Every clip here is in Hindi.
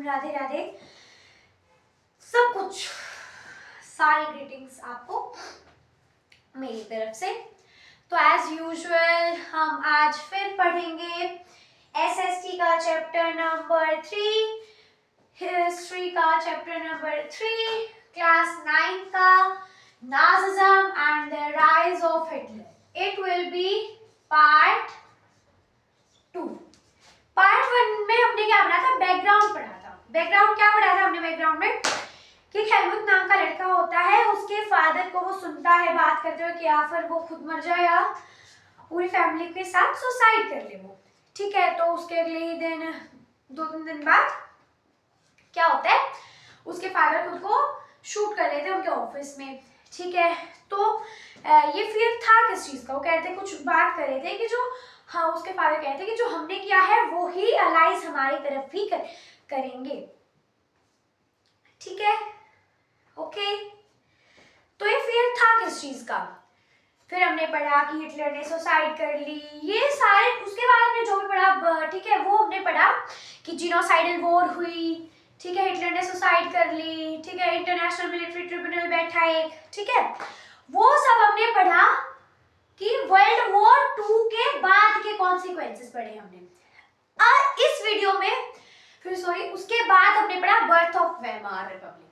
राधे राधे। सब कुछ सारी ग्रीटिंग्स आपको मेरी तरफ से। तो एज यूजुअल हम आज फिर पढ़ेंगे एसएसटी का चैप्टर नंबर 3, हिस्ट्री का चैप्टर नंबर 3, क्लास 9 का Nazism and the rise of Hitler. It will be part 2। Part 1 में हमने क्या पढ़ा था? बैकग्राउंड पढ़ा था। बैकग्राउंड क्या पढ़ा था हमने? बैकग्राउंड में कि हेलमुट नाम का लड़का होता है, उसके फादर को वो सुनता है बात करते हुए कि या फिर वो खुद मर जाए या पूरी फैमिली के साथ सुसाइड कर ले वो। ठीक है, तो उसके अगले ही दिन 2-3 दिन बाद क्या होता है, उसके फादर खुद को शूट कर लेते हैं उनके ऑफिस में। ठीक है, तो ये फिर था किस चीज का? वो कहते कुछ बात कर रहे थे कि जो हाँ उसके फादर कहते हैं कि जो हमने किया है वो ही अलाइज हमारी तरफ भी करेंगे। ठीक है, ओके। तो ये फिर था किस चीज का? फिर हमने पढ़ा कि हिटलर ने सुसाइड कर ली, ये सारे उसके बाद में जो भी पढ़ा, ठीक है, वो हमने पढ़ा कि जीनोसाइडल वॉर हुई। ठीक है, हिटलर ने सुसाइड कर ली। ठीक है, इंटरनेशनल मिलिट्री ट्रिब्यूनल बैठा एक। ठीक है, वो सब हमने पढ़ा कि वर्ल्ड वॉर 2 के बाद के कॉन्सिक्वेंसेस पढ़े हमने। इस वीडियो में फिर उसके बाद हमने पढ़ा बर्थ ऑफ वेमार रिपब्लिक।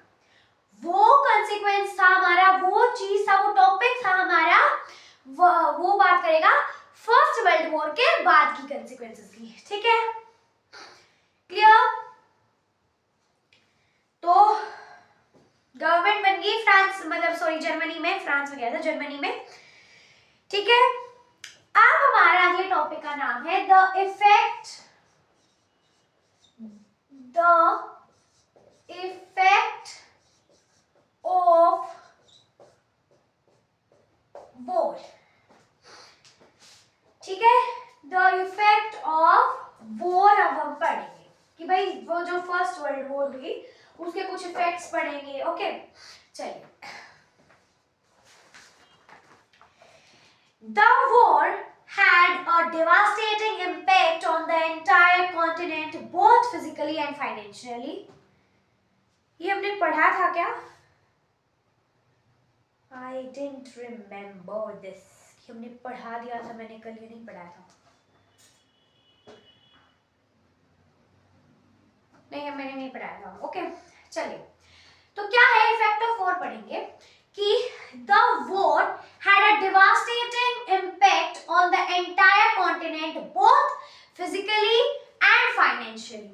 वो कॉन्सिक्वेंस था हमारा, वो चीज था, वो टॉपिक था हमारा, वो बात करेगा फर्स्ट वर्ल्ड वॉर के बाद की कॉन्सिक्वेंसेस की। ठीक है, क्लियर? तो गवर्नमेंट बन गई फ्रांस, मतलब जर्मनी में, फ्रांस में गया था, जर्मनी में। ठीक है, अब हमारा ये टॉपिक का नाम है द इफेक्ट ऑफ वॉर। ठीक है, द इफेक्ट ऑफ वॉर अब हम पढ़ेंगे कि भाई वो जो फर्स्ट वर्ल्ड वॉर हुई उसके कुछ इफेक्ट्स पढ़ेंगे। ओके, चलिए। The war had a devastating impact on the entire continent, both physically and financially. ये हमने पढ़ा था क्या? I didn't remember this. ये हमने पढ़ा दिया था, मैंने कल ये नहीं पढ़ा था। नहीं, मैंने नहीं पढ़ाया था। ओके, चलिए। तो क्या है इफेक्ट ऑफ वॉर पढ़ेंगे कि the war had a devastating impact on the entire continent, both physically and financially.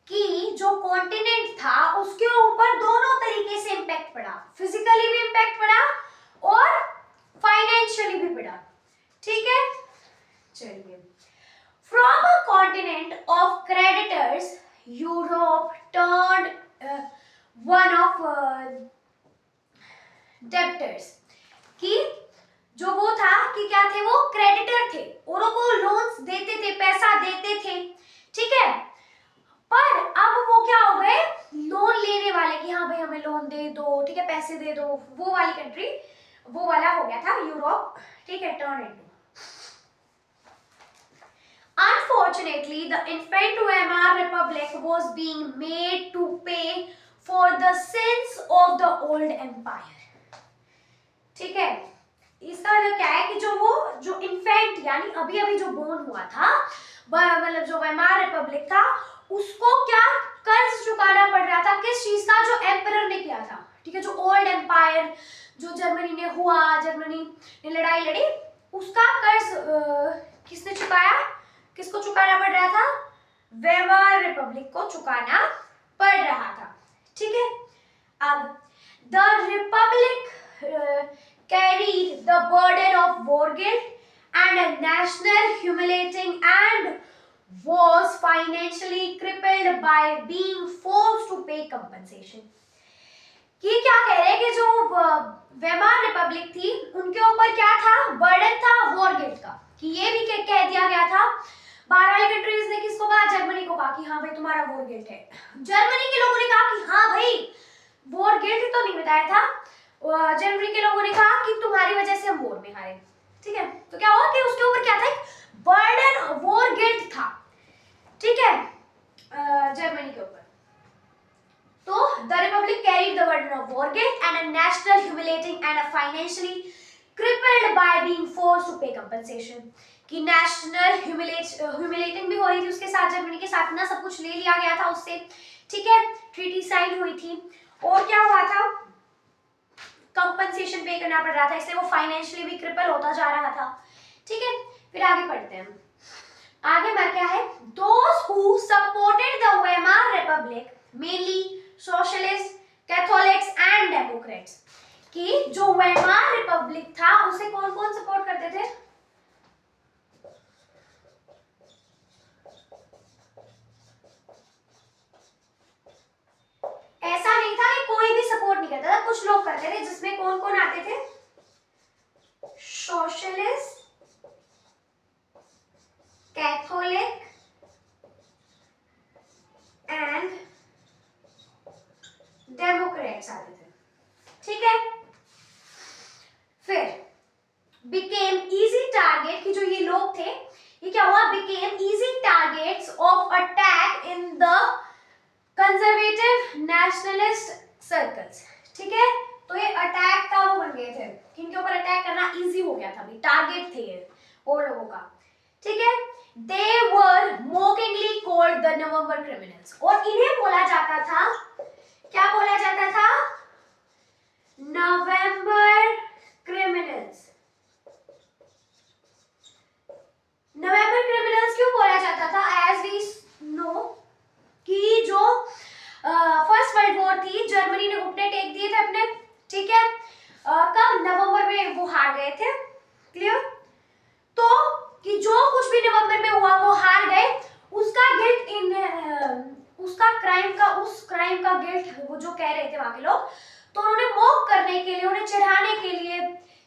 कि जो कॉन्टिनेंट था उसके ऊपर दोनों तरीके से इम्पैक्ट पड़ा, फिजिकली भी इम्पैक्ट पड़ा और फाइनेंशियली भी पड़ा। ठीक है, चलिए। From a continent of creditors, Europe turned one of debtors. कि जो वो था कि क्या थे, वो क्रेडिटर थे, औरों को लोन्स देते थे, पैसा देते थे। ठीक है, पर अब वो क्या हो गए, लोन लेने वाले कि हाँ भाई हमें लोन दे दो, ठीक है, पैसे दे दो, वो वाली कंट्री, वो वाला हो गया था यूरोप। ठीक है, turn into. Unfortunately, the infant Weimar Republic was being made to pay for the sins of the old empire. ठीक है, इसका मतलब क्या है कि जो इन्फेंट यानी अभी अभी जो बोर्न हुआ था, मतलब जो वेमार रिपब्लिक था, उसको क्या कर्ज चुकाना पड़ रहा था? किस चीज का? जो एम्परर ने किया था। ठीक है, जो ओल्ड एम्पायर जो जर्मनी ने हुआ, जर्मनी ने लड़ाई लड़ी, उसका कर्ज किसने चुकाया? किसको चुकाना पड़ रहा था? वेमार रिपब्लिक को चुकाना पड़ रहा था। ठीक है, अब the Republic carried the burden of war guilt and a national humiliating and was financially crippled by being forced to pay compensation. ये क्या कह रहे हैं कि जो वेमार रिपब्लिक थी उनके ऊपर क्या था? बर्डन था वॉर गिल्ट का। कि ये भी कह दिया गया था, बाहर वाली कंट्रीज ने किसको कहा? जर्मनी को कहा कि हाँ भाई तुम्हारा वॉर गिल्ट है। जर्मनी के लोगों ने कहा कि हाँ भाई वॉर गिल्ट तो नहीं बताया था, जर्मनी के लोगों ने कहा कि तुम्हारी वजह से हम वॉर में हारे। ठीक है, तो क्या हुआ कि उसके ऊपर क्या था? बर्डन वॉर गिल्ट था। ठीक है, जर्मनी के ऊपर। तो the Republic carried the burden of war guilt and a national humiliating and a financially crippled by being forced to pay compensation, कि नेशनल ह्यूमिलेटिंग भी हो रही थी उसके साथ, जर्मनी के साथ ना सब कुछ ले लिया गया था उससे, ठीक है, ट्रीटी साइन हुई थी, और क्या हुआ था, कंपनसेशन पे करना पड़ रहा था, इसलिए वो फाइनेंशियली भी क्रिपल होता जा रहा था, ठीक है। फिर आगे पढ़ते हैं, आगे हमारा क्या है, those who supported the Weimar Republic mainly socialists, Catholics and Democrats, कि जो वेमार रिपब्लिक था उसे कौन कौन सपोर्ट करते थे, ऐसा नहीं था कि कोई भी सपोर्ट नहीं करता था, कुछ लोग करते थे, जिसमें कौन कौन आते थे, सोशलिस्ट, कैथोलिक एंड डेमोक्रेट्स आते थे, ठीक है। फिर बिकेम इजी टारगेट, कि जो ये लोग थे, ये क्या हुआ, became easy targets of attack in the conservative nationalist circles, ठीक है। तो ये अटैक का वो बन गए थे, किनके ऊपर अटैक करना इजी हो गया था, भी टारगेट थे ये वो लोगों का, ठीक है। दे वर मोकिंगली कॉल्ड द नवंबर क्रिमिनल्स, और इन्हें बोला जाता था, क्या बोला जाता था, नवंबर क्रिमिनल्स। नवंबर क्रिमिनल्स क्यों बोला जाता था, एज वी नो कि जो फर्स्ट वर्ल्ड वॉर थी, जर्मनी ने घुटने टेक दिए थे अपने, ठीक है, कब, नवंबर में वो हार गए थे, क्लियर। तो कि जो कुछ भी नवंबर में हुआ वो हार गए, उसका गिल्ट उसका उस क्राइम का गिल्ट वो जो कह रहे थे वहां के लोग, तो उन्होंने मॉक करने के लिए, उन्हें चिढ़ाने के लिए,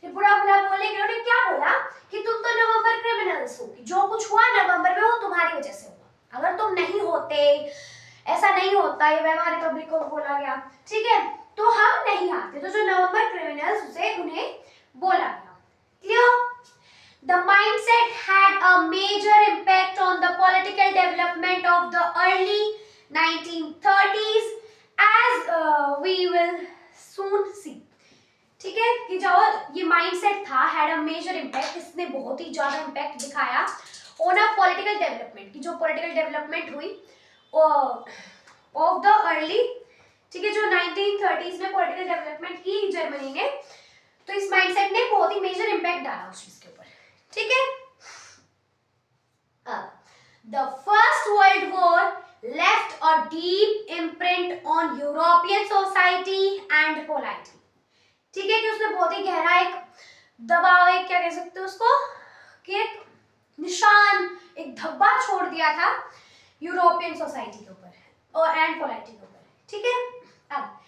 बुरा बुरा बोलने के लिए उन्होंने क्या बोला कि तुम तो नवंबर क्रिमिनल्स हो, कि जो कुछ हुआ नवंबर में वो तुम्हारी वजह से हुआ, अगर तुम नहीं होते, ऐसा नहीं होता, ये वेमार रिपब्लिक को बोला गया, ठीक है, तो हम नहीं आते, तो जो नवंबर क्रिमिनल्स उसे उन्हें बोला गया, clear. The mindset had a major impact on the political development of the early 1930s, as we will soon see, ठीक है, कि जो ये माइंडसेट था, हैड अ मेजर इम्पैक्ट, इसने बहुत ही ज्यादा इम्पैक्ट दिखाया ऑन अ पॉलिटिकल डेवलपमेंट, की जो पॉलिटिकल डेवलपमेंट हुई ऑफ द अर्ली, ठीक है, जो 1930s में पॉलिटिकल डेवलपमेंट की जर्मनी ने, तो इस माइंडसेट ने बहुत ही मेजर इम्पैक्ट डाला उस चीज के ऊपर, ठीक है। The first world war left a deep imprint on European society and polity, ठीक है, कि उसने बहुत ही गहरा एक दबाव, एक क्या कह सकते हो उसको, कि एक निशान, एक धब्बा छोड़ दिया था यूरोपियन सोसाइटी के ऊपर और एंड पोलाइटी के ऊपर, ठीक है। अब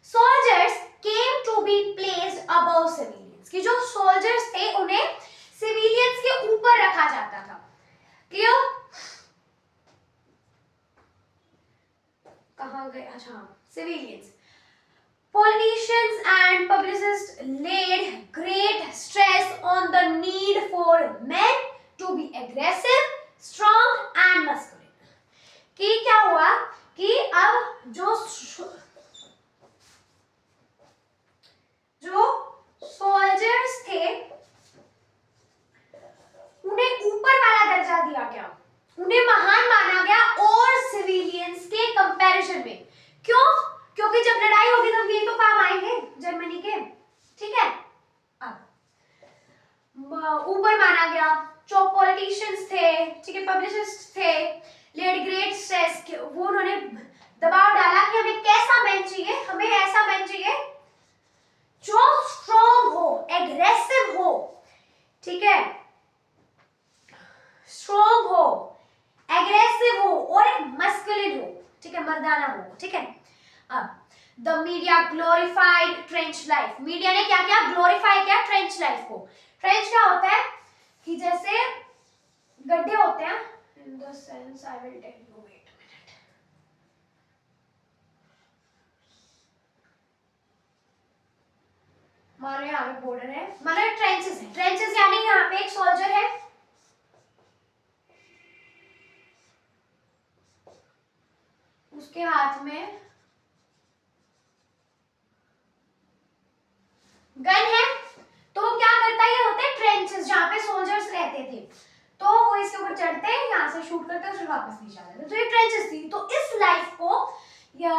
soldiers came to be placed above civilians, कि जो सोल्जर्स थे उन्हें सिविलियंस के ऊपर रखा जाता था, क्लियर। कहां गए, अच्छा, civilians. Politicians and publicists laid great stress on the need for men to be aggressive, strong and masculine, कि क्या हुआ कि अब जो सोल्जर्स थे उन्हें ऊपर वाला दर्जा दिया गया, उन्हें महान माना गया और सिविलियंस के कंपैरिजन में, क्यों, क्योंकि जब लड़ाई होगी तब ये तो काम आएंगे जर्मनी के, ठीक है। अब ऊपर माना गया, जो पॉलिटिशियंस थे, ठीक है, पब्लिसिस्ट थे, लेड ग्रेट स्ट्रेस, वो उन्होंने दबाव डाला कि हमें कैसा मैन चाहिए, हमें ऐसा मैन चाहिए जो स्ट्रॉन्ग हो, एग्रेसिव हो, ठीक है, स्ट्रॉन्ग हो, एग्रेसिव हो और एक मस्कुलिन हो, ठीक है, मर्दाना हो, ठीक है। अब the media glorified trench life, media ने क्या किया, ग्लोरीफाई किया ट्रेंच लाइफ को। ट्रेंच क्या होता है, कि जैसे गड्ढे होते हैं, in the sense I will tell you, wait a minute, मान लो यहाँ पे बॉर्डर है, मान लो ट्रेंचेस है, ट्रेंचेस यानी यहाँ पे एक सोल्जर है, उसके हाथ में गन है तो क्या करता है, ये होते हैं ट्रेंचेस जहाँ पे सोल्जर्स रहते थे, तो वो इसके ऊपर चढ़ते हैं, यहाँ से शूट करते हैं, फिर वापस नीचे आ जाते हैं। तो ये ट्रेंचेस थी। तो इस लाइफ को,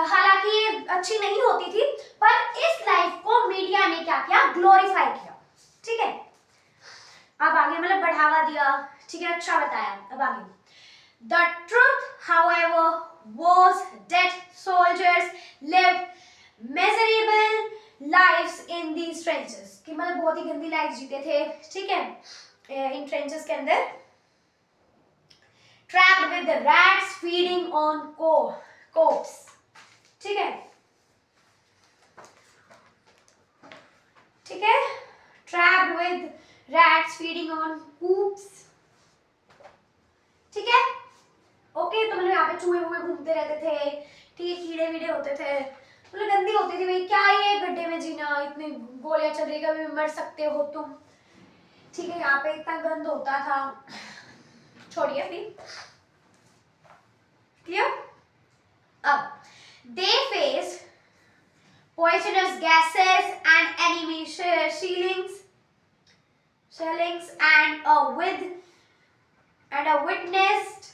हालांकि ये अच्छी नहीं होती थी, पर इस लाइफ को मीडिया ने क्या किया, ग्लोरीफाई किया। ठीक है, अब आगे मतलब बढ़ावा दिया, ठीक है, अच्छा बताया। अब आगे, the truth however was that soldiers lived miserable lives in these trenches, कि मतलब बहुत ही गंदी लाइफ जीते थे, ठीक है, इन ट्रेंचेस के अंदर, trapped with the rats feeding on corpse, ठीक है, ठीक है, trapped with rats feeding on coops, ठीक है, ओके। तो मतलब यहाँ पे चूहे वूहे घूमते रहते थे, ठीक है, कीड़े वीड़े होते थे, मतलब गंदी होती थी भाई, क्या ये गड्ढे में जीना, इतनी गोलियां चल रही, कभी मर सकते हो तुम, ठीक है, यहाँ पे इतना गंद होता था। छोड़िए फिर, क्लियर। अब they face poisonous gases and enemy shellings and witnessed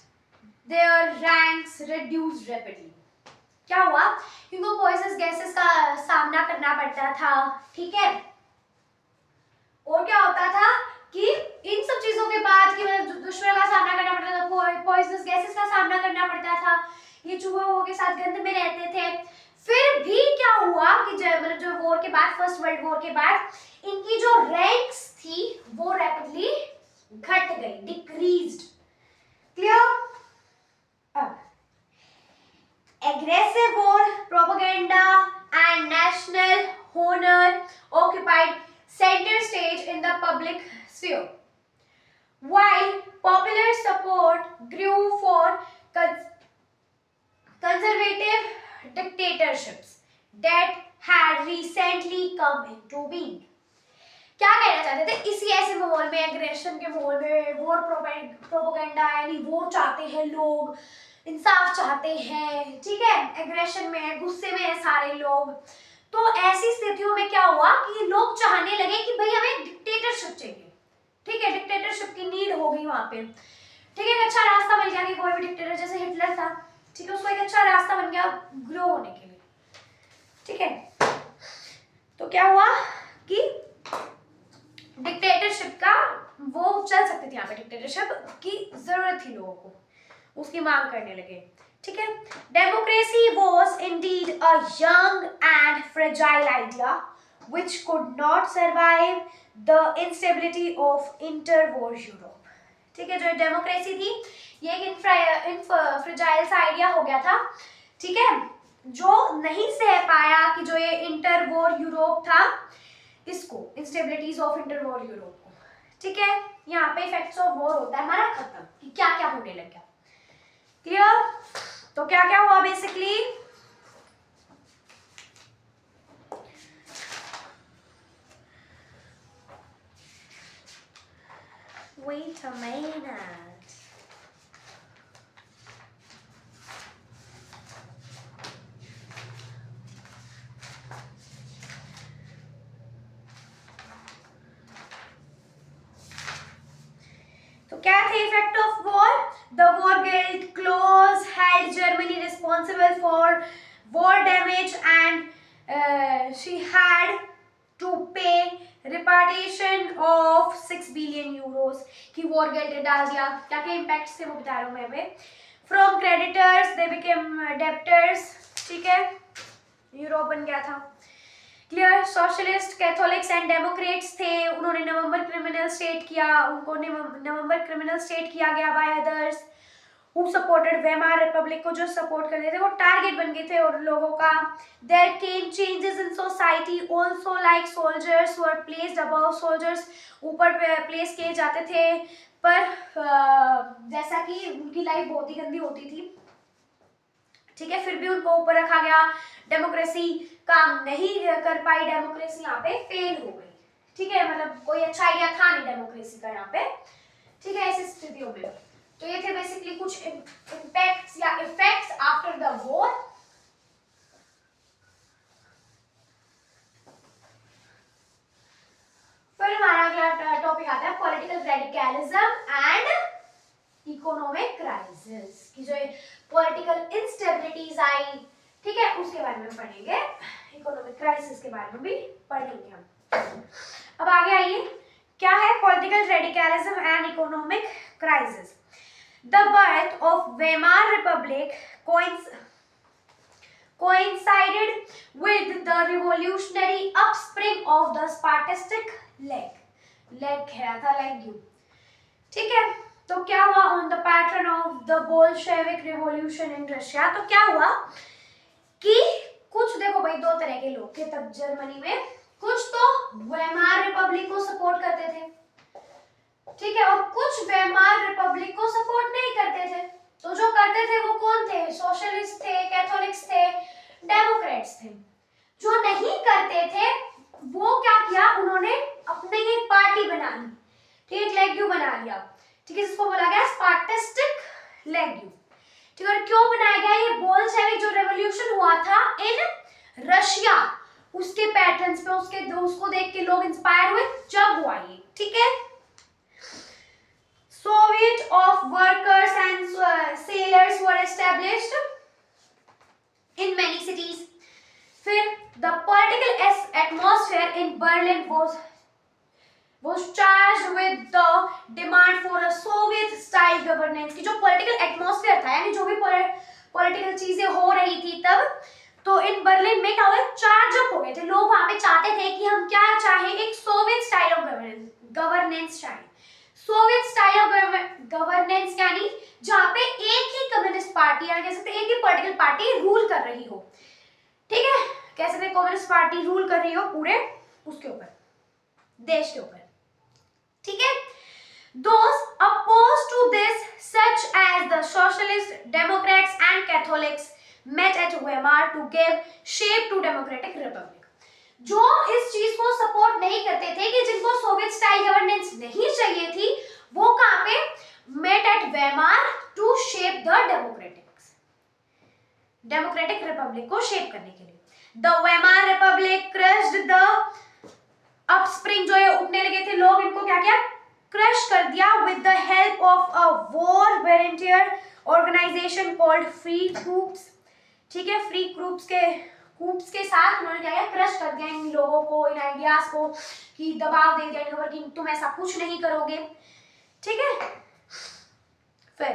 their ranks reduced rapidly. क्या हुआ, इनको पॉइजनस गैसेस का सामना करना पड़ता था, ठीक है, और क्या होता था कि इन सब चीजों के बाद कि मतलब दुश्मन का सामना करना पड़ता था, पॉइजनस गैसेस का सामना करना पड़ता था, ये चूहों के साथ गंद में रहते थे। फिर भी क्या हुआ कि मतलब जो वॉर के बाद, फर्स्ट वर्ल्ड वॉर के बाद, इनकी जो रैंक्स थी वो रैपिडली घट गई, डिक्रीज्ड, क्लियर। अब aggressive war, propaganda and national honor occupied center stage in the public sphere, while popular support grew for conservative dictatorships that had recently come into being. क्या कहना चाहते थे, इसी ऐसे माहौल में, एग्रेशन के माहौल में, वॉर प्रोपेगेंडा यानी वॉर चाहते हैं लोग, इंसाफ चाहते हैं, ठीक है, एग्रेशन में है, गुस्से में है सारे लोग। तो ऐसी स्थितियों में क्या हुआ कि लोग चाहने लगे कि भाई हमें डिक्टेटरशिप चाहिए, ठीक है, डिक्टेटरशिप की नीड हो गई वहां पे, ठीक है, एक अच्छा रास्ता मिल गया कि कोई भी डिक्टेटर, जैसे हिटलर था, ठीक है, उसको एक अच्छा रास्ता बन गया ग्रो होने के लिए, ठीक है। तो क्या हुआ कि डिक्टेटरशिप का वो चल सकती थी, यहाँ पे डिक्टेटरशिप की जरूरत थी लोगों को, उसकी मांग करने लगे, ठीक है। Democracy was indeed a young and fragile idea which could not survive the instability of interwar Europe, ठीक है, जो डेमोक्रेसी थी ये एक फ्रेजाइल सा आइडिया हो गया था, ठीक है, जो नहीं सह पाया कि जो ये इंटरवॉर यूरोप था, इसको, इंस्टेबिलिटीज ऑफ इंटरवॉर यूरोप को, ठीक है। यहाँ पे इफेक्ट्स ऑफ वॉर होता है हमारा खत्म, कि क्या क्या होने लग गया, क्लियर। तो क्या क्या हुआ बेसिकली, वेट अ मिनट, तो क्या थे effect of war, the war guilt clause held Germany responsible for war damage and she had to pay reparation of 6 billion euros, की वॉर गिल्ड डाल दिया। क्या क्या इम्पैक्ट थे वो बता रहा हूँ मैं अभी, from creditors they became debtors, ठीक है, यूरोप बन गया था, clear. Socialist, Catholics and Democrats थे, उन्होंने नवंबर क्रिमिनल स्टेट किया, उनको नवंबर क्रिमिनल स्टेट किया गया by others who supported Weimar Republic को, जो सपोर्ट कर रहे थे वो टारगेट बन गए थे और लोगों का। There came changes in society also, like soldiers were placed above, soldiers ऊपर प्लेस किए जाते थे, पर जैसा कि उनकी लाइफ बहुत ही गंदी होती थी, ठीक है, फिर भी उनको ऊपर रखा गया। डेमोक्रेसी काम नहीं कर पाई, डेमोक्रेसी यहाँ पे फेल हो गई, ठीक है, मतलब कोई अच्छा आइडिया था नहीं डेमोक्रेसी का यहाँ पे, ठीक है, ऐसी स्थितियों में। तो ये थे बेसिकली कुछ इम्पैक्ट्स या इफेक्ट्स आफ्टर द वॉर। पढ़ेंगे, इकोनॉमिक क्राइसिस के बारे में भी पढ़ेंगे हम। अब आगे आइए, क्या है political radicalism and economic crisis. The birth of Weimar Republic coincided with the revolutionary upspring of the Spartastic leg खेला था लेग्यू, ठीक है। तो क्या हुआ, on the pattern of the Bolshevik revolution in Russia. तो क्या हुआ कि कुछ, देखो भाई, दो तरह के लोग थे तब जर्मनी में, कुछ तो वेमार रिपब्लिक को सपोर्ट करते थे, ठीक है, और कुछ वेमार रिपब्लिक को सपोर्ट नहीं करते थे। तो जो करते थे वो कौन थे, सोशलिस्ट थे, कैथोलिक्स थे, डेमोक्रेट्स थे। जो नहीं करते थे वो क्या किया, उन्होंने अपनी एक पार्टी बना ली, ठीक है, लेग्यू बना लिया, ठीक है, जिसको बोला गया स्पार्टिस्टिक लेग्यू, ठीक है। और क्यों बनाया गया, ये बोल्शेविक जो रेवोल्यूशन हुआ था इन रशिया, उसके पैटर्न्स पे, उसको देख के लोग इंस्पायर हुए, जब हुआ ये, ठीक है। Soviet of workers and sailors were established in many cities. फिर the political atmosphere in Berlin was charged with the demand for a Soviet style governance। की जो political atmosphere था, यानी जो भी political चीजें हो रही थी तब, तो इन बर्लिन में क्या हुआ, चार्ज अप हो गए थे लोग। वहां पे चाहते थे कि हम क्या चाहें, एक सोवियत स्टाइल ऑफ गवर्नेंस चाहिए। सोवियत स्टाइल ऑफ गवर्नेंस यानी जहां पे एक ही कम्युनिस्ट पार्टी, या कह सकते हैं एक ही पॉलिटिकल पार्टी रूल कर रही हो, ठीक है, कह सकते हैं कम्युनिस्ट पार्टी रूल कर रही हो पूरे उसके ऊपर, देश के ऊपर, ठीक है। Those opposed to this, such as the socialists, Democrats and Catholics, met at Weimar to give shape to democratic republic। जो इस चीज को सपोर्ट नहीं करते थे, कि जिनको सोवियत स्टाइल गवर्नेंस नहीं चाहिए थी, वो कहां पे met at Weimar to shape the democratic republic को शेप करने के लिए। The Weimar Republic crushed the upspring, जो ये उठने लगे थे लोग, इनको क्या किया, क्रश कर दिया, with the help of a war volunteer organization called Free Troops, ठीक है। फ्री ग्रुप्स के साथ उन्होंने क्या किया, क्रश कर दिया इन लोगों को, इन आइडियाज को, कि दबाव दे दिया इनके ऊपर कि तुम ऐसा कुछ नहीं करोगे, ठीक है। फिर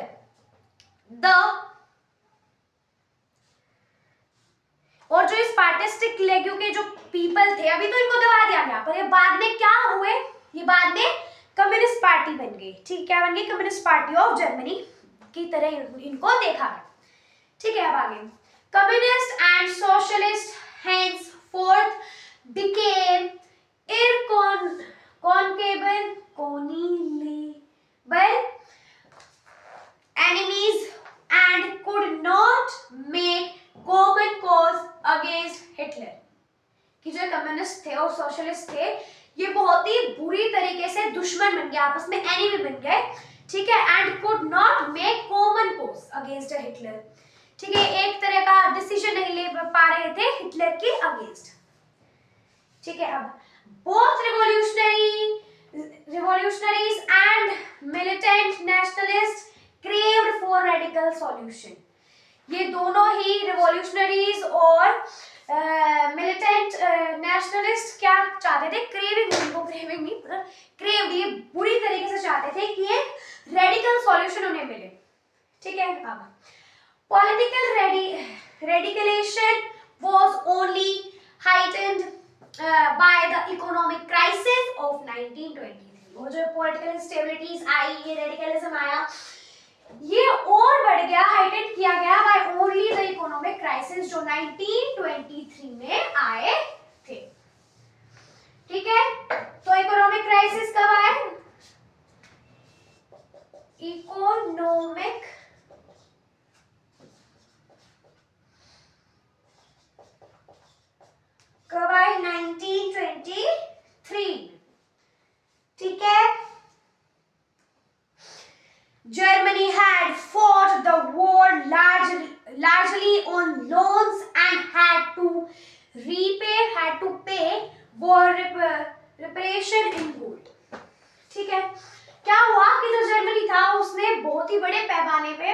और जो स्पार्टिस्टिक लेग्यू के जो पीपल थे, अभी तो इनको दबा दिया गया, पर ये बाद में क्या हुए, ये बाद में कम्युनिस्ट पार्टी बन गई, ठीक, क्या बन गई, कम्युनिस्ट पार्टी ऑफ जर्मनी की तरह इनको देखा गया, ठीक है। अब आगे, communist and socialist henceforth became conceivable enemies and could not make common cause against Hitler। कि जो कम्युनिस्ट थे और सोशलिस्ट थे, ये बहुत ही बुरी तरीके से दुश्मन बन गए, आपस में एनिमी बन गए, ठीक है। And could not make common cause against Hitler, ठीक है, एक तरह का डिसीजन नहीं ले पा रहे थे हिटलर के अगेंस्ट, ठीक है। अब both revolutionaries and militant nationalists craved for radical solution। ये दोनों ही रिवॉल्यूशनरीज और मिलिटेंट नेशनलिस्ट क्या चाहते थे, क्रेविंग नहीं, क्रेव्ड, ये बुरी तरीके से चाहते थे कि एक रेडिकल सॉल्यूशन उन्हें मिले, ठीक है। अब political radicalization was only heightened by the economic crisis of 1923। और जो political instabilities आई, ये radicalism आया, ये और बढ़ गया, हाइटेंड किया गया by only the economic crisis जो 1923 में आए थे, ठीक है। तो इकोनॉमिक क्राइसिस कब आए, इकोनॉमिक कब आए, 1923, ठीक है। Germany had fought the war largely on loans and had to pay war reparation in gold, ठीक है। क्या हुआ कि जो जर्मनी था उसने बहुत ही बड़े पैमाने पे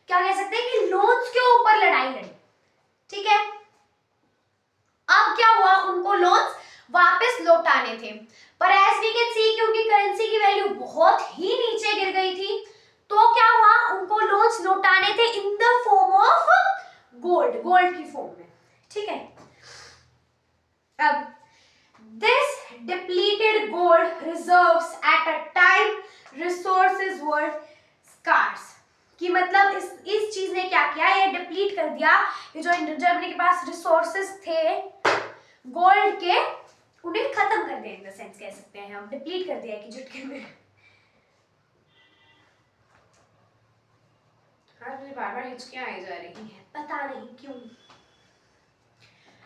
क्या कह सकते हैं कि लोन्स के ऊपर लड़ाई लड़ी, ठीक है। अब क्या हुआ, उनको लोन्स वापस लौटाने थे, पर एज वी कैन सी कि उनकी करेंसी की वैल्यू बहुत ही नीचे गिर गई थी, तो क्या हुआ, उनको लोन्स लौटाने थे in the form of gold, gold की फॉर्म में। ठीक है। अब this depleted gold reserves at a time resources were scarce, कि मतलब इस चीज ने क्या किया, ये डिप्लीट कर दिया, ये जो जर्मनी के पास रिसोर्सेज थे गोल्ड के, उन्हें खत्म कर दिया, इन द सेंस कह सकते हैं हम, डिप्लीट कर दिया कि झटके में। हाँ, मुझे बार बार हिचकियां आई जा रही हैं, पता नहीं क्यों।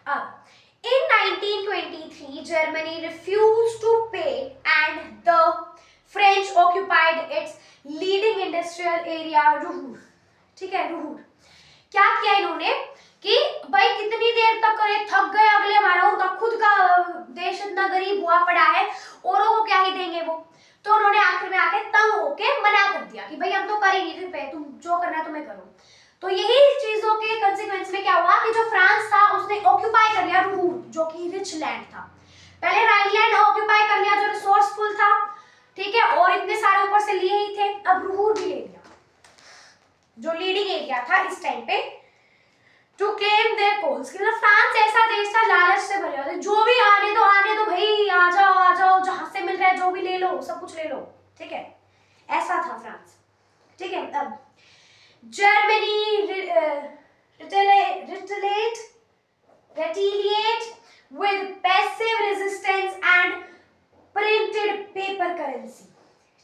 अब in 1923 Germany refused to pay and the French occupied its leading industrial area रुहूर। ठीक है, रुहूर। क्या किया इन्होंने कि भाई कितनी देर तक ये थक गए अगले, हमारा उनका खुद का देश इतना गरीब हुआ पड़ा है, औरों को क्या ही देंगे वो, तो उन्होंने आखिर में आके तंग होके मना कर दिया कि भाई हम तो कर ही नहीं रहे, तुम जो करना है तुम्हें करो। तो यही चीजों के कंसीक्वेंस में क्या हुआ कि जो फ्रांस था उसने ऑक्यूपाई कर लिया रुहूर, जो कि रिच लैंड था। पहले राइनलैंड ऑक्यूपाई कर लिया जो रिसोर्सफुल था, ठीक है, और इतने सारे ऊपर से लिए ही थे, अब रुहूर भी ले लिया जो लीडिंग एरिया था इस टाइम पे, टू क्लेम देयर कोल्स। मतलब फ्रांस ऐसा देश था लालच से भरे हुए, जो भी आने दो भाई, आ जाओ, जहां से मिल रहा है जो भी ले लो, सब कुछ ले लो। ठीक है, ऐसा था फ्रांस। ठीक है। अब Germany retaliate with passive resistance and printed paper currency।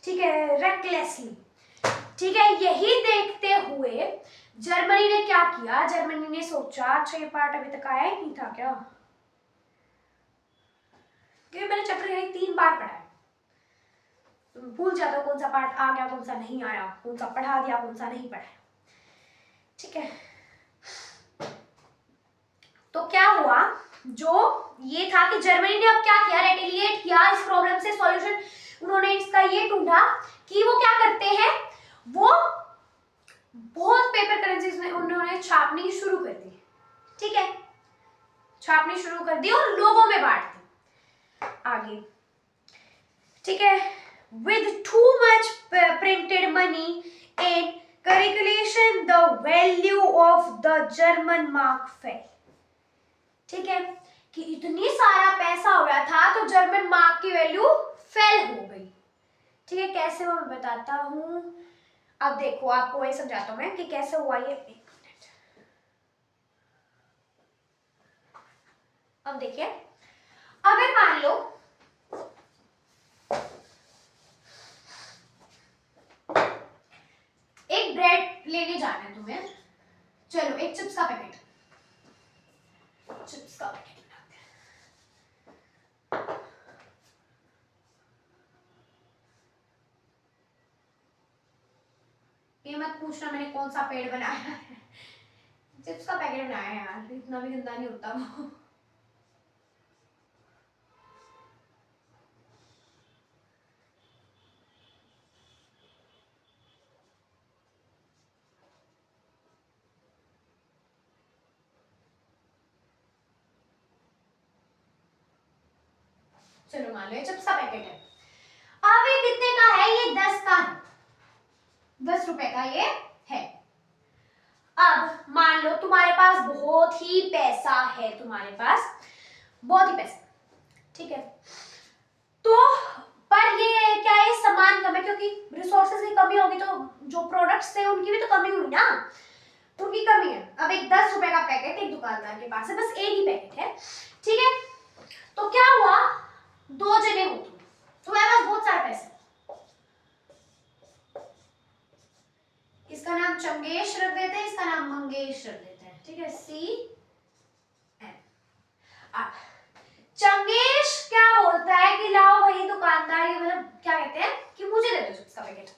ठीक है, recklessly। ठीक है, यही देखते हुए जर्मनी ने क्या किया, जर्मनी ने सोचा, अच्छा ये पार्ट अभी तक आया ही नहीं था क्या, क्योंकि मैंने चैप्टर यही 3 बार पढ़ा है, तुम भूल जाते हो कौन सा पार्ट आ गया, कौन सा नहीं आया, कौन सा पढ़ा दिया, कौन सा नहीं पढ़ा। ठीक है, तो क्या हुआ, जो ये था कि जर्मनी ने अब क्या किया, रेटिलिएट किया, इस प्रॉब्लम से सॉल्यूशन उन्होंने इसका ये ढूंढा कि वो क्या करते हैं, वो बहुत पेपर करेंसीज में उन्होंने छापनी शुरू कर दी। ठीक है, छापनी शुरू कर दी और लोगों में बांट दी। आगे, ठीक है, with too much printed money and calculation the value of the German mark fell। ठीक है, कि इतनी सारा पैसा हो गया था तो जर्मन मार्क की वैल्यू फेल हो गई। ठीक है, कैसे मैं बताता हूं, अब देखो आपको वही समझाता हूं मैं कि कैसे हुआ ये। अब देखिए, अगर मान लो एक ब्रेड लेने जाना है तुम्हें, चलो एक चिप्स का पैकेट, चिप्स का पैकेट ये मत पूछना मैंने कौन सा पेड़ बनाया है, चिप्स का पैकेट बनाया है यार, इतना भी गंदा नहीं होता वो। चलो मान लो ये चिप्स का पैकेट है, अब ये कितने का है, ये 10 का है, 10 रुपए का ये है। अब मान लो तुम्हारे पास बहुत ही पैसा है, तुम्हारे पास बहुत ही पैसा, ठीक है, तो पर ये क्या है, सामान कम है, क्योंकि रिसोर्सेज की कमी होगी तो जो प्रोडक्ट्स थे उनकी भी तो कमी हुई ना, तो उनकी कमी है। अब एक 10 रुपए का पैकेट एक दुकानदार के पास है, बस एक ही पैकेट है, ठीक है, तो क्या हुआ, 2 जने हो तुम, तुम्हारे पास बहुत सारे पैसे, इसका नाम चंगेश रख देते हैं, इसका नाम मंगेश रख देते हैं। ठीक है, CM। चंगेश क्या बोलता है कि लाओ भाई दुकानदार, ये मतलब क्या कहते हैं कि मुझे दे दो चिप्स का पैकेट।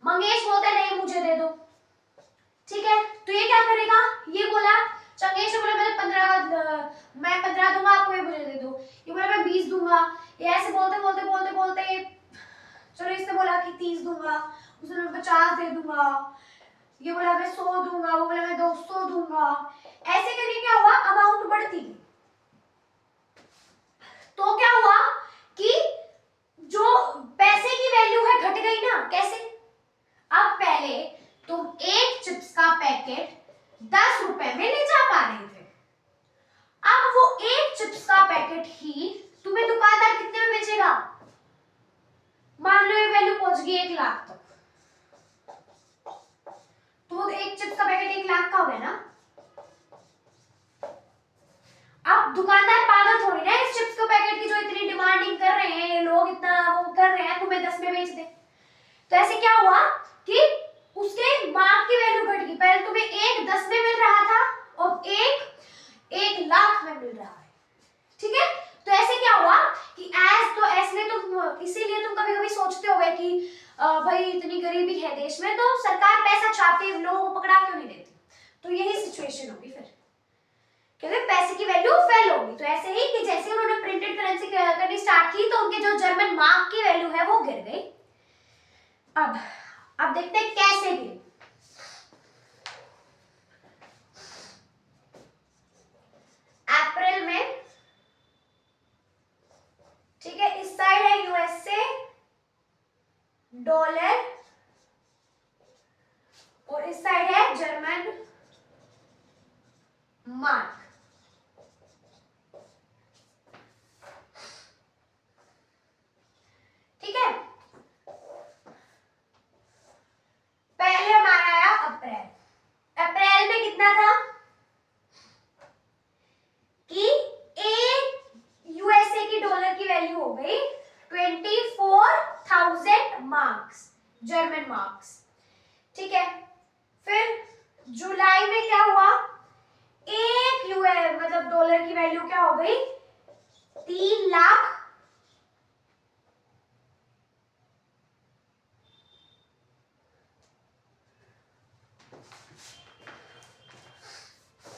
मंगेश बोलता है नहीं मुझे दे दो। ठीक है, तो ये क्या करेगा, ये बोला, चंगेश ने बोला मैं 15 दूंगा आपको, ये मुझे दे दो, ये बोला मैं 20 दूंगा, ये ऐसे बोलते बोलते बोलते बोलते चलो इसने बोला कि 30 दूंगा, उसने मैं 50 दे दूंगा, ये बोला मैं 100 दूंगा, वो बोला मैं 200 दूंगा, ऐसे करके क्या हुआ, अमाउंट बढ़ती गई। तो क्या हुआ कि जो पैसे की वैल्यू है घट गई ना। कैसे? अब पहले तुम एक चिप्स का पैकेट 10 रुपए में ले जा पा रहे थे, अब वो एक चिप्स का पैकेट ही तुम्हें दुकानदार कितने में बेचेगा? मान लो ये वैल्यू पहुंच गई 1 लाख तक, तो एक चिप्स का पैकेट 1 लाख का हो गया ना। अब दुकानदार पागल थोड़ी ना इस चिप्स के पैकेट की जो इतनी डिमांडिंग कर रहे हैं लोग, इतना वो कर रहे हैं, तुम्हें 10 में बेच दे। तो ऐसे क्या हुआ कि उसके मार्क की वैल्यू घट गई। पहले तुम्हें एक 10 में मिल रहा था और एक 1 लाख में मिल रहा है। ठीक है, तो ऐसे क्या हुआ कि तो ऐसे तुम इसीलिए तुम कभी कभी सोचते होगे कि भाई इतनी गरीबी है देश में, तो सरकार पैसा छापती है, लोगों को पकड़ा क्यों नहीं देती? तो यही सिचुएशन होगी फिर, क्योंकि पैसे की वैल्यू फेल होगी। तो ऐसे ही कि जैसे उन्होंने प्रिंटेड करेंसी करनी स्टार्ट की तो उनके जो जर्मन मार्क की वैल्यू है वो गिर गई। अब देखते हैं कैसे गिरी। अप्रैल में, ठीक है, इस साइड है यूएसए डॉलर और इस साइड है जर्मन मार्क। ठीक है, पहले हमारा आया अप्रैल में कितना था कि एक यूएसए की डॉलर की वैल्यू हो गई 24,000 मार्क्स, जर्मन मार्क्स। ठीक है, फिर जुलाई में क्या हुआ, एक मतलब डॉलर की वैल्यू क्या हो गई 3 लाख।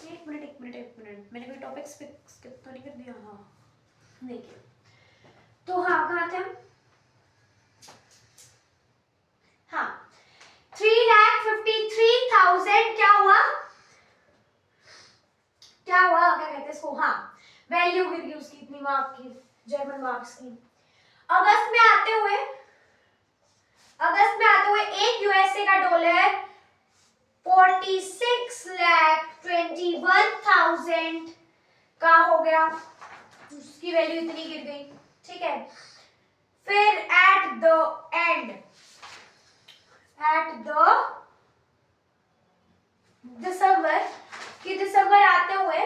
एक मिनट मैंने कोई टॉपिक स्किप तो नहीं कर दिया? हाँ, नहीं किया। तो हाँ, कहाँ थे हम? हाँ, 3,53,000 क्या हुआ, क्या कहते हैं इसको, हाँ, वैल्यू गिर गई उसकी, इतनी मार्क की, जर्मन मार्क्स की। अगस्त में आते हुए एक यूएसए का डॉलर 46,21,000 का हो गया, उसकी वैल्यू इतनी गिर गई। ठीक है, फिर एट द दिसंबर आते हुए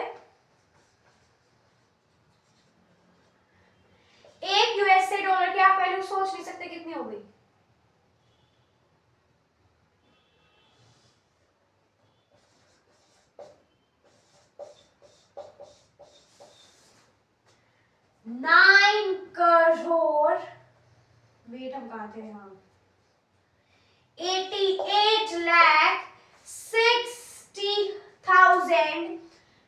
एक यूएसए डॉलर की आप वैल्यू सोच नहीं सकते कितनी हो गई, 9 करोड़, वेट हम कहा थे, हाँ, 88,60,000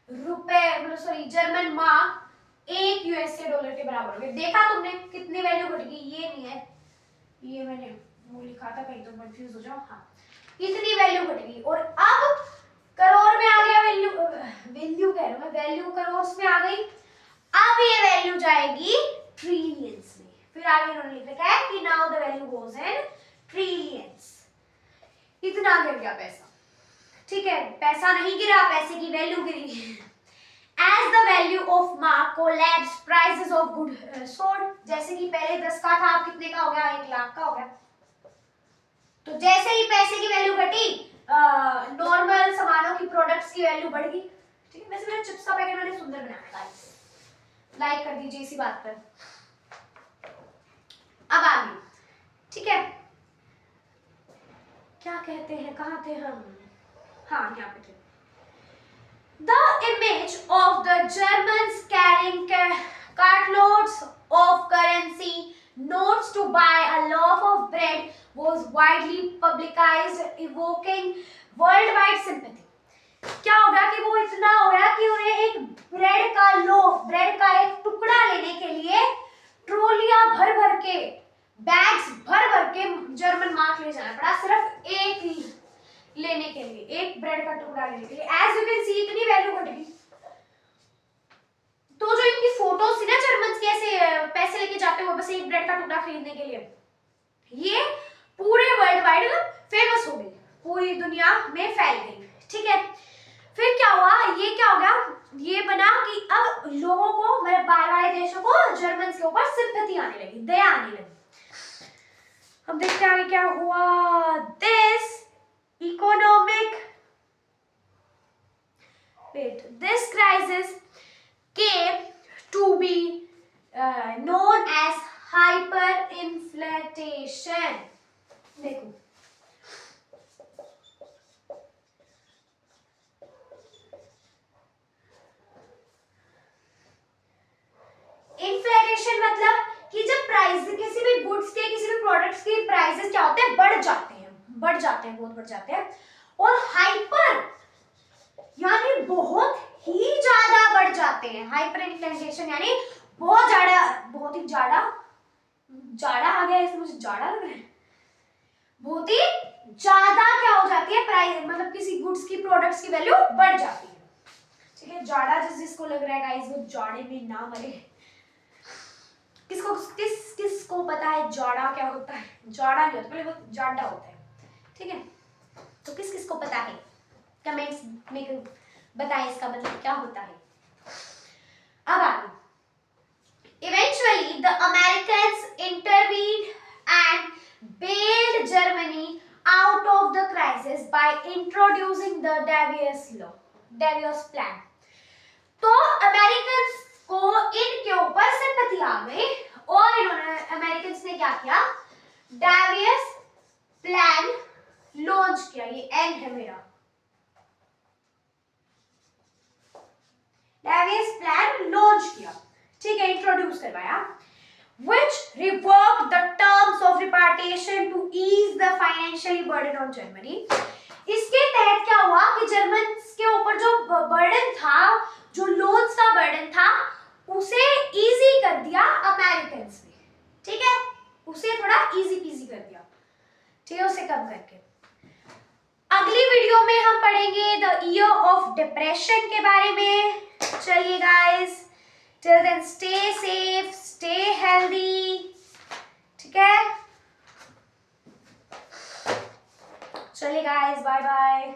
रुपए, मतलब सॉरी जर्मन मार्क एक यूएसए डॉलर के बराबर हो गए। देखा तुमने कितनी वैल्यू घट गई? ये नहीं है, ये मैंने वो लिखा था, कहीं तुम कंफ्यूज हो जाओ। हाँ, इतनी वैल्यू घट गई और अब करोड़ में आ गया वैल्यू कह रहा हूं मैं, वैल्यू करोड़ में आ गई। अब ये वैल्यू जाएगी ट्रिलियंस में। फिर आगे उन्होंने लिख रखा है कि now the value goes in trillions. इतना गिर गया पैसा। ठीक है, पैसा नहीं गिरा, पैसे की value Giri. As the value of mark collapsed, prices of goods soared। जैसे कि पहले 10 का था, अब कितने का हो गया? 1 लाख का हो गया। तो जैसे ही पैसे की वैल्यू घटी, नॉर्मल सामानों की, प्रोडक्ट्स की वैल्यू बढ़ गई। ठीक है, वैसे मेरा चिप्स का पैकेट मैंने सुंदर बनाया है, लाइक कर दीजिए इसी बात पर। अब आगे, ठीक है, क्या कहते हैं, कहाँ थे हम? हाँ, यहाँ पे थे। The image of the Germans carrying cartloads of currency notes to buy a loaf of bread was widely publicized, evoking worldwide sympathy। क्या हो गया कि वो इतना हो गया कि उन्हें एक ब्रेड का लोफ, ब्रेड का एक टुकड़ा लेने के लिए ट्रोलियां भर भर के, बैग्स भर भर के जर्मन मार्क ले जाना पड़ा, सिर्फ एक लेने के लिए, एक ब्रेड का टुकड़ा टुकड़ा लेने के लिए। एज यू कैन सी इतनी वैल्यू घट गई। तो जो इनकी फोटोज थी ना जर्मन्स के, ऐसे पैसे लेके जाते हुए बस एक ब्रेड का टुकड़ा खरीदने के लिए, ये पूरे वर्ल्ड वाइड फेमस हो गई, पूरी दुनिया में फैल गई। ठीक है, फिर क्या हुआ, ये क्या हो गया, ये बना कि अब लोगों को, मेरे बाहर वाले देशों को जर्मन्स के ऊपर सिंपैथी आने लगी, दया आने लगी। अब देखते हैं आगे क्या हुआ। This crisis came to be known as hyperinflation. देखो, इन्फ्लेशन मतलब कि जब प्राइस किसी भी गुड्स के, किसी भी प्रोडक्ट्स के प्राइसेस क्या होते हैं, बढ़ जाते हैं, बहुत बढ़ जाते हैं। और हाइपर यानी बहुत ही ज्यादा बढ़ जाते हैं। हाइपर इन्फ्लेशन यानी बहुत ज्यादा, बहुत ही ज्यादा, ज्यादा आ गया इसमें, मुझे ज्यादा लग रहा है, बहुत ही ज्यादा क्या हो जाती है प्राइस, मतलब किसी गुड्स की, प्रोडक्ट्स की वैल्यू बढ़ जाती है। ठीक है, ज्यादा जिसको लग रहा है गाइस वो जाड़े में ना मरे। किसको पता है जाड़ा क्या होता है? जाड़ा नहीं होता, पहले वो जाड़ा होता है। ठीक है, तो किसको पता है? कमेंट्स में बताएं इसका मतलब क्या होता है। अब आगे, eventually the Americans intervened and bailed Germany out of the crisis by introducing the Davies plan. तो अमेरिकन्स को इनके ऊपर सिंपैथी आ गई और इन्होंने, अमेरिकन्स ने क्या किया, डेवियस प्लान लॉन्च किया। ये एन है मेरा, डेवियस प्लान लॉन्च किया। ठीक है, इंट्रोड्यूस करवाया, which revoked the terms of repatriation to ease the financial burden on Germany. इसके तहत क्या हुआ कि जर्मन्स के ऊपर जो बर्डन था, जो लोन्स का बर्डन था, उसे इजी कर दिया अमेरिकन्स ने। ठीक है, उसे थोड़ा इजी पीजी कर दिया। ठीक है, उसे कम करके। अगली वीडियो में हम पढ़ेंगे द ईयर ऑफ डिप्रेशन के बारे में। चलिए guys, till then stay safe, stay healthy. ठीक है, चलिए गाइस, बाय बाय।